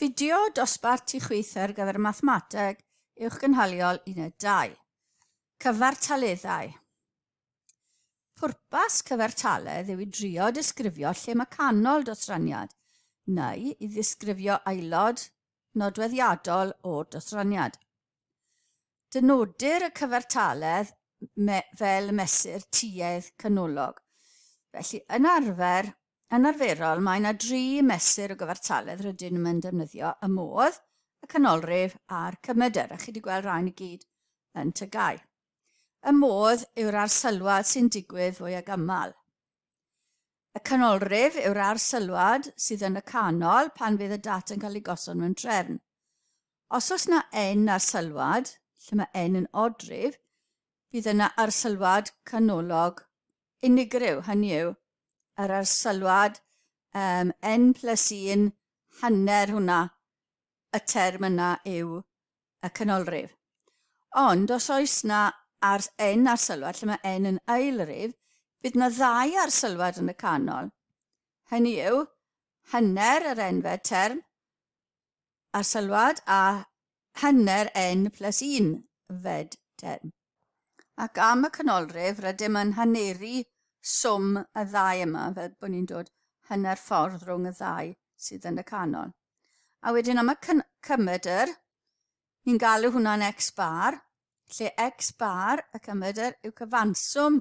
Fideo dosbarth i chwith ar gyfer mathemateg uwchgynhaliol 1-2. Cyfartaleddau. Pwrpas cyfartaledd yw i drio disgrifio lle mae canol dosraniad, neu i ddisgrifio aelod nodweddiadol o'r dosraniad. Dynodir y cyfartaledd fel mesur tuedd canolog. Felly, yn arferol, mae yna 3 mesur o gyfartaledd rydyn nhw'n defnyddio: y modd, y canolrif a'r cymydr. A chi wedi gweld rhain i gyd yn tygau. Y modd yw'r arsylwad sy'n digwydd fwy ag aml. Y canolrif yw'r arsylwad sydd yn y canol pan fydd y data yn cael ei gosod mewn trefn. Os oes yna n arsylwad, lle mae n yn odrif, bydd yna arsylwad canolog unigryw. Hynny yw, yr arsylwad n plus 1 hanner hwnna, y term yna yw y canolrif. Ond os oes yna n arsylwad lle mae n yn eilrif, bydd yna 2 arsylwad yn y canol. Hynny yw, hanner yr enfed term arsylwad a hanner n plus 1 fed term. Ac am y canolrif, rydym yn haneri swm y 2 yma, fel bod ni'n dod hanner ffordd rhwng y 2 sydd yn y canol. A wedyn am y cymydr, ni'n galw hwnna'n x bar, lle x bar, y cymydr, yw cyfanswm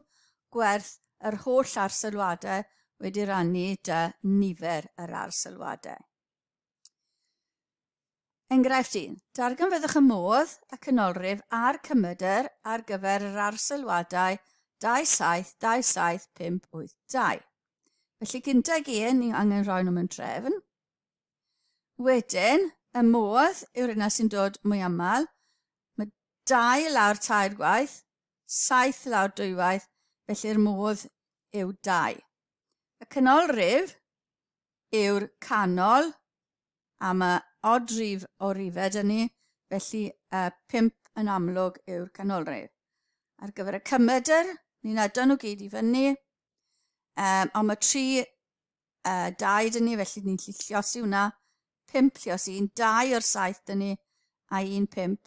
gwerth yr holl arsylwadau wedi rannu dy nifer yr arsylwadau. Enghraifft 1. Darganfyddwch y modd, y canolrif a'r cymydr ar gyfer yr arsylwadau 2, 7, 2, 7, 5, 8, 2. Felly gyntaf ni angen rhoi nhw mewn trefn. Wedyn, y modd yw'r yna sy'n dod mwy aml. Mae 2 lawr 3 gwaith, 7 lawr 2 waith, felly'r modd yw 2. Y canolrif yw'r canol, a mae odrif o rifed yni, felly 5 yn amlwg yw'r canolrif. Ar gyfer y cymydr, ni'n adon nhw gyd i fyny, ond mae 3 2 dyn ni, felly ni'n gallu lluosi hwnna, 5 lluosi 1, 2 o'r 7 dyn ni, a 1 5.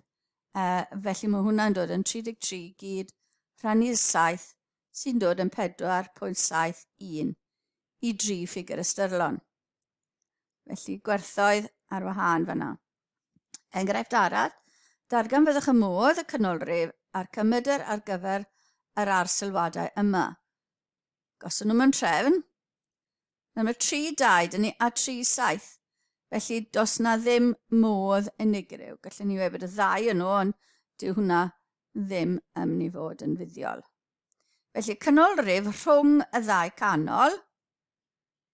Felly mae hwnna'n dod yn 33 gyd, rhannu'r 7, sy'n dod yn 4.71 i 3 ffigur ystyrlon. Felly gwerthoedd ar wahân fanna. Enghraifft arall, darganfyddwch y modd, y canolrif a'r cymydr ar gyfer yr arsylwadau yma. Gosod nhw mewn trefn. Mae 3 2 dyn ni a 3 7. Felly dos na ddim modd unigryw. Gallwn ni weud bod y 2 yno, ond dyw hwnna ddim yn mynd i fod yn fuddiol. Felly canolrif rhwng y 2 canol.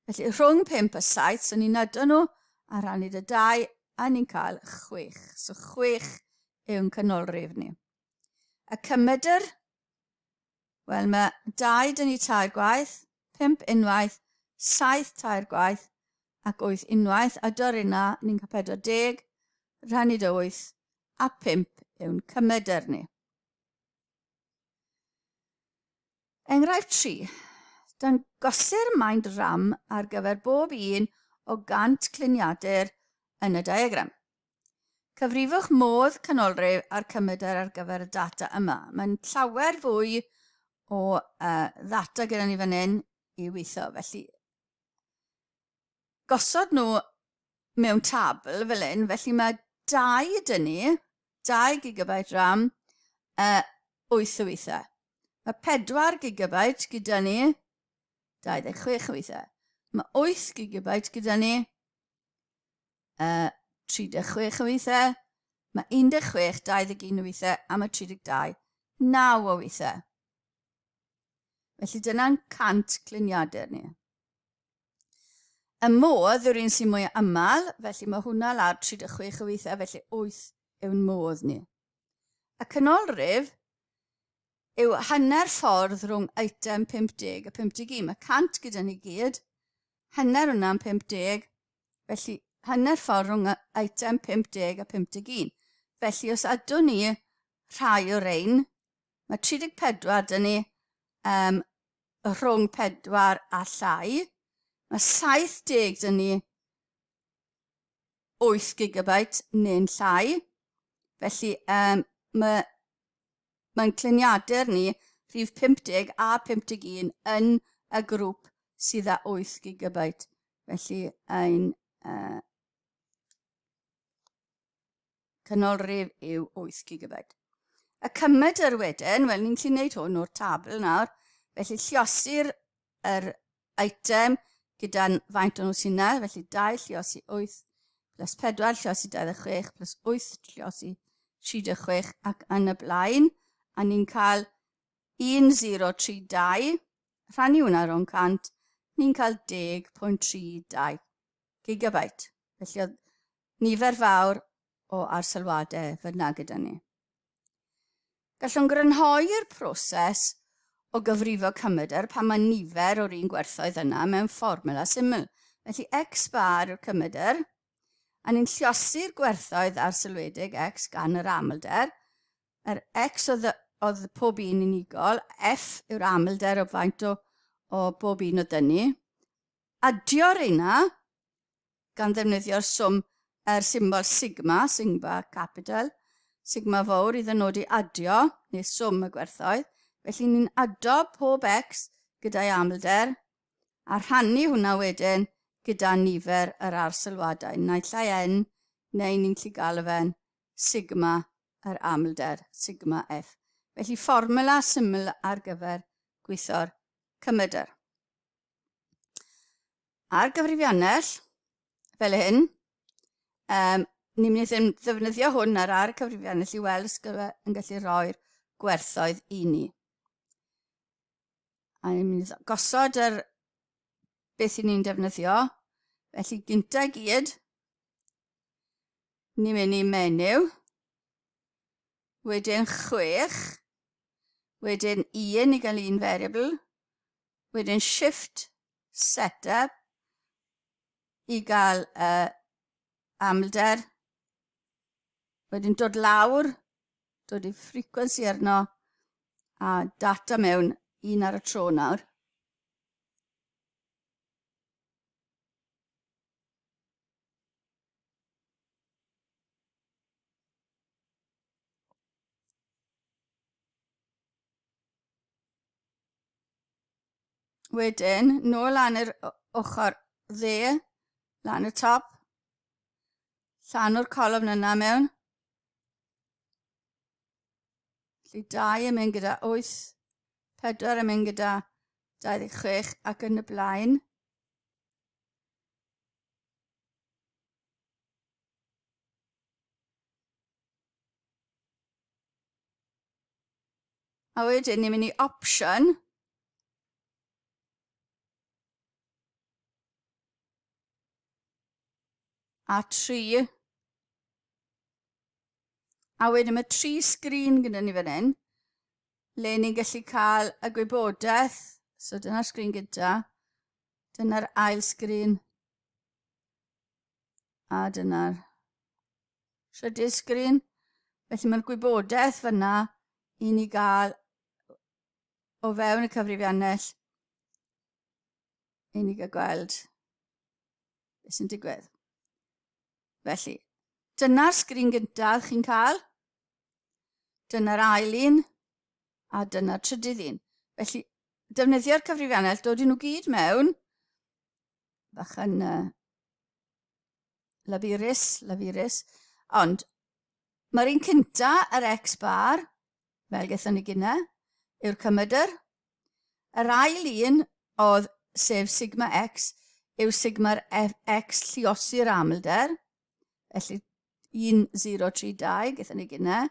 Felly rhwng 5 a 7, so ni'n adon nhw a rannu dy 2 a ni'n cael 6. So 6 yw'n canolrif ni. Y cymydr, wel mae 2 dyn ni 3 gwaith, 5 unwaith, 7 3 gwaith ac 8 unwaith. A dor yna ni'n cael 40, rannu dy 8 a 5 yw'n cymydr ni. Enghraifft 3. Dangosir maint RAM ar gyfer bob un o 100 cliniadur yn y diagram. Cyfrifwch modd canolrif a'r cymydr ar gyfer y data yma. Mae'n llawer fwy o ddata gyda ni fan hyn i weithio. Felly, gosod nhw mewn tabl fel hyn. Felly mae 2 dyn ni, 2 GB RAM, 8 o weithiau. Mae 4 GB gyda ni, 26 weithiau. Mae 8 GB gyda ni, 36 weithiau. Mae 16, 21 weithiau, a mae 32, 9 o weithiau. Felly dyna'n 100 cliniadur ni. Y modd yw'r un sy'n mwy aml, felly mae hwnna lawr 36 o weithiau, felly 8 yw'n modd ni. Y canolrif yw hanner ffordd rhwng eitem 50 a 51. Mae 100 gyda ni gyd, hanner hwnna'n 50, felly hanner ffordd rhwng eitem 50 a 51. Felly os adwn ni rhai o'r ein, mae 34 dyn ni rhwng 4 a llai, mae 70 dyn ni 8 GB neu'n llai. Felly mae'n cluniadau ni rhif 50 a 51 yn y grŵp sydd â 8 GB. Felly ein canolrif yw 8 GB. Y cymydr wedyn, wel ni'n gallu gwneud hwn o'r tabl nawr, felly lliosir yr eitem gyda'n faint o'n sy'n yna, felly 2 lliosi 8 plus 4 lliosi 26 plus 8 lliosi 36 ac yn y blaen, a ni'n cael 1032, rhannu hwnna rhwng 100, ni'n cael 10.32 GB. Felly oedd nifer fawr o arsylwadau fyna gyda ni. Gallwn grynhoi'r proses o gyfrifo cymydr pan mae nifer o'r un gwerthoedd yna mewn fformula syml. Felly x bar yw'r cymydr, a ni'n lliosi'r gwerthoedd arsylwedig x gan yr amlder. Yr x oedd pob un unigol, f yw'r amlder o faint o bob un o dynnu. Adio'r una gan ddefnyddio'r swm yr symbol sigma capital, sigma fawr i ddynodi adio, neu swm y gwerthoedd. Felly ni'n ado pob x gyda'i amlder, a rhannu hwnna wedyn gyda nifer yr arsylwadau, naill ai n, neu ni'n gallu galw fe'n sigma yr amlder, sigma f. Felly fformula syml ar gyfer gweithio'r cymydr. A'r gyfrifiannell, fel hyn, ni'n mynd i ddefnyddio hwn ar y cyfrifiannell i weld os yn gallu rhoi'r gwerthoedd i ni. A ni'n mynd i gosod beth ni'n defnyddio. Felly gynta i gyd, ni'n mynd i menyw, wedyn 6, wedyn 1 i gael un variable, wedyn shift setup i gael amlder, wedyn dod lawr, dod i frequency arno, a data mewn un ar y tro nawr. Wedyn, nôl lan yr ochr dde, lan y top, llanw'r colofn yna mewn. Felly 2 yn mynd gyda 8, 4 yn mynd gyda 26 ac yn y blaen. A wedyn ni'n mynd i option, a 3. A wedyn mae 3 sgrin gyda ni fan hyn, le ni'n gallu cael y gwybodaeth. So dyna'r sgrin gyda, dyna'r ail sgrin, a dyna'r trydydd sgrin. Felly mae'r gwybodaeth fyna i ni gael o fewn y cyfrifiannell i ni gael gweld beth sy'n digwydd. Felly, dyna'r sgrin gyntaf chi'n cael, dyna'r ail un, a dyna'r trydydd un. Felly, defnyddio'r cyfrifiannell, dod i nhw gyd mewn, bach yn labyrus, ond mae'r un cynta, yr x bar, fel gaethon ni gynne, yw'r cymydr. Yr ail un, oedd sef sigma x, yw sigma'r x lliosi'r amlder. Felly 1032, gaethon ni gynne.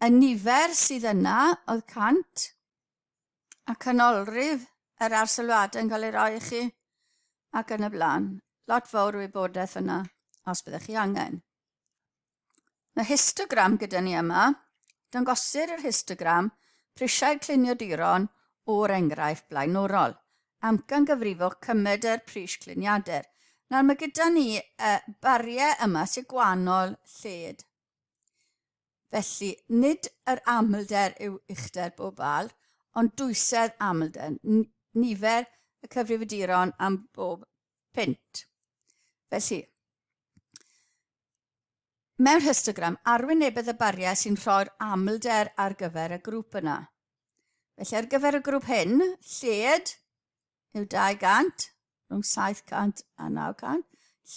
Y nifer sydd yna oedd 100, a canolrif yr arsylwadau yn cael ei roi i chi, ac yn y blaen. Lot fawr o wybodaeth yna, os byddwch chi angen. Y histogram gyda ni yma, dangosir yr histogram prisiau'r clunioduron o'r enghraifft blaenorol. Amcan gyfrifwch cymydr pris cluniadur. Nawr mae gyda ni bariau yma sy'n gwahanol lled. Felly, nid yr amlder yw uchder bob bal, ond dwysedd amlder, nifer y cyfrifiaduron am bob pint. Felly, Mewn histogram, arwynebedd y bariau sy'n rhoi'r amlder ar gyfer y grŵp yna. Felly ar gyfer y grŵp hyn, lled yw 200, rhwng 700 a 900.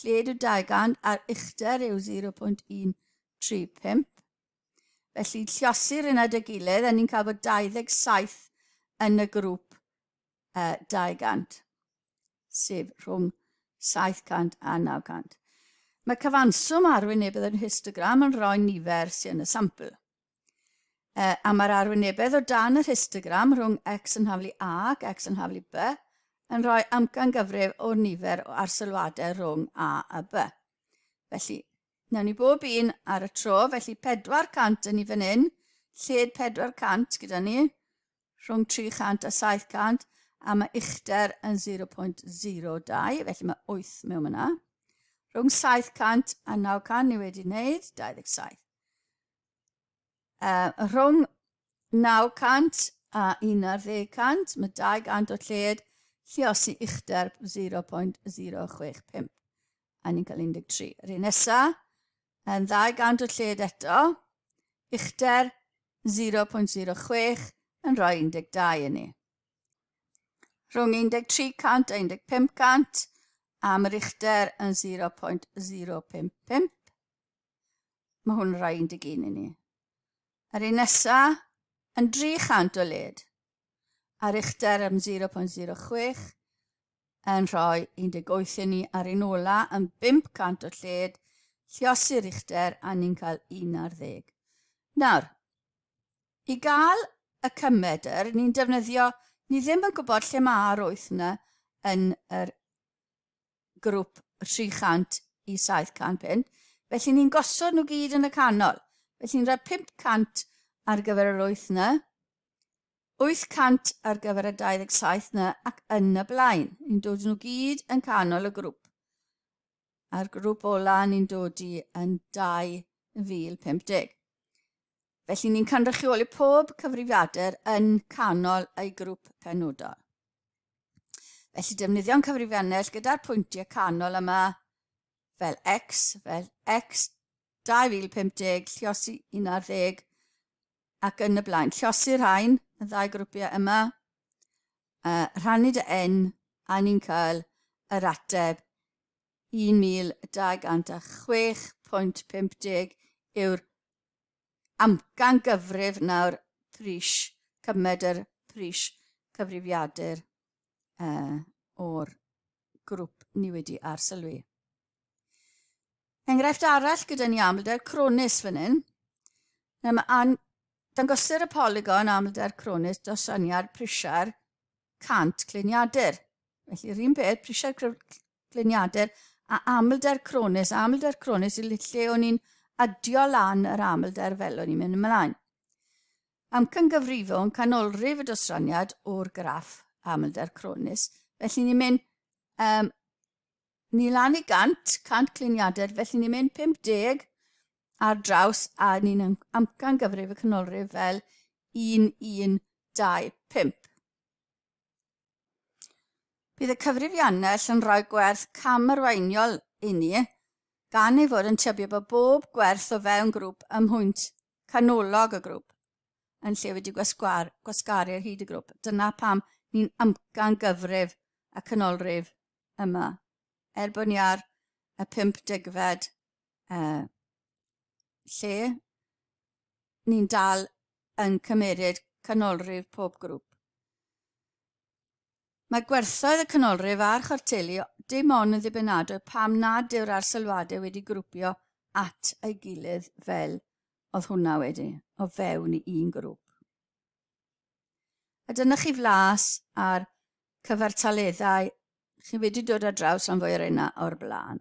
Lled yw 200 a'r uchder yw 0.135. Felly llosir yna dy gilydd, a ni'n cael bod 27 yn y grŵp 200, sef rhwng 700 a 900. Mae cyfanswm arwynebedd yn histogram yn rhoi nifer sy'n y sampl. A mae'r arwynebedd o dan yr histogram rhwng x yn haflu a ac x yn haflu b yn rhoi amcangyfrif o'r nifer o arsylwadau rhwng a b. Felly, nawn ni bob un ar y tro, felly 400 yn ni fan hyn, lled 400 gyda ni, rhwng 300 a 700, a mae uchder yn 0.02, felly mae 8 mewn yna. Rhwng 700 a 900 ni wedi wneud, 27. Rhwng 900 a 1100, mae 200 o lled, lluosi uchder 0.065, a ni'n cael 13. Yr un nesaf, yn 200 o lled eto, uchder 0.06 yn rhoi 12 i ni. Rhwng 1300 a 1500, a mae'r uchder yn 0.055. Mae hwn yn rhoi 11 i ni. Yr un nesaf, yn 300 o led, a'r uchder yn 0.06 yn rhoi 18 i ni, a'r un ola yn 500 o led, lluosi'r uchder a ni'n cael 11. Nawr, i gael y cymedr, ni'n defnyddio, ni ddim yn gwybod lle mae'r 8 yna yn yr grŵp 300 i 700 pint, felly ni'n gosod nhw gyd yn y canol. Felly ni'n rhoi 500 ar gyfer yr 8 yna, 800 ar gyfer y 27 yna, ac yn y blaen. Ni'n dod nhw gyd yn canol y grŵp. A'r grŵp ola ni'n dod i yn 2050. Felly ni'n cynrychioli pob cyfrifiadur yn canol ei grŵp penodol. Felly defnyddio'n cyfrifiannell gyda'r pwyntiau canol yma fel x, 2050, lluosi 11, ac yn y blaen. Llosi'r rhain, y ddau grwpiau yma, rhannu dy n, a ni'n cael yr ateb 1206.50 yw'r amcan gyfrif nawr pris, cymedr pris cyfrifiadur o'r grŵp ni wedi arsylwi. Enghraifft arall gyda ni amlder cronis fan hyn. Dangosir y polygon amlder cronis dosaniad prisiau'r cant cliniadur. Felly, yr un peth, prisiau'r cliniadur a amlder cronis. Amlder cronis yw lle o'n ni'n adio lan yr amlder fel o'n ni'n mynd ymlaen. Amcan gyfrifon canolrif y dosraniad o'r graff amlder cronis. Felly ni'n mynd ni lan i 100 cliniadur, felly ni'n mynd 50 ar draws a ni'n amcan gyfrif y canolrif fel 1125. Bydd y cyfrifiannell yn rhoi gwerth camarweiniol i ni, gan ei fod yn tybio bod bob gwerth o fewn grŵp ym mhwynt canolog y grŵp, yn lle wedi gwasgaru'r hyd y grŵp. Dyna pam ni'n amcan gyfrif y canolrif yma. Bod ni ar y 5 degfed lle, ni'n dal yn cymeryd canolrif pob grŵp. Mae gwerthoedd y canolrif a'r chwarteli dim ond yn ddibynadwy pam nad yw'r arsylwadau wedi grwpio at ei gilydd fel oedd hwnna wedi, o fewn i un grŵp. A dyna chi flas ar cyfartaleddau chi wedi dod ar draws am fwy o'r yna o'r blaen.